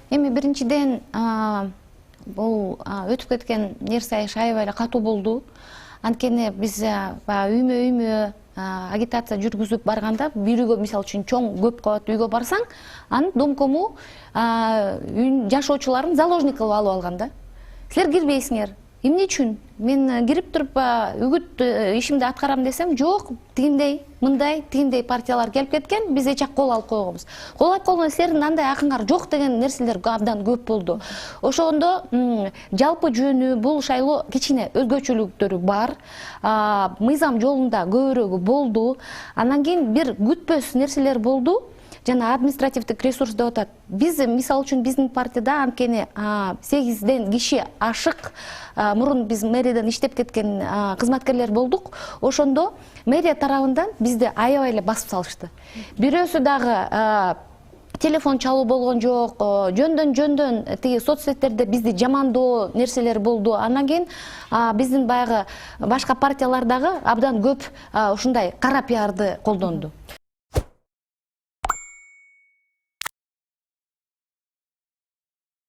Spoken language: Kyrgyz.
Эми биринчиден бул өтүп кеткен нерсе аябай эле катуу болду. Анткени биз үймө агитация жүргүзүп барганда, бир үйгө мисалы үчүн чоң көп кабаттуу үйгө барсаң, анын домкому жашоочуларын заложник кылып алып алган да. Силер кирбейсиңер. Эмне үчүн? Мен кирип туруп үгүт ишимди аткарам десем, жок, тигиндей, мындай, тигиндей партиялар келип кеткен, биз эч кол алып койгонбуз. Кол алып койгон силердин андай акыңар жок деген нерселер абдан көп болду. Ошондо жалпы жөнү бул шайлоо кичине өзгөчөлүктөрү бар. Мыйзам жолунда көбүрөгү болду. Андан кийин бир күтпөс нерселер болду. Жана административдик ресурс деп атат. Биз мисалы үчүн биздин партияда анткени 8ден киши ашык мурун биз мэрияден иштеп кеткен кызматкерлер болдук. Ошондо мэрия тарабынан бизди аябай эле басып салышты. Бирөөсү дагы телефон чалуу болгон жок, жөндөн тиги соцсеттерде бизди жамандоо нерселер болду. Андан кийин биздин баягы башка партиялар дагы абдан көп ушундай кара пиарды колдонду.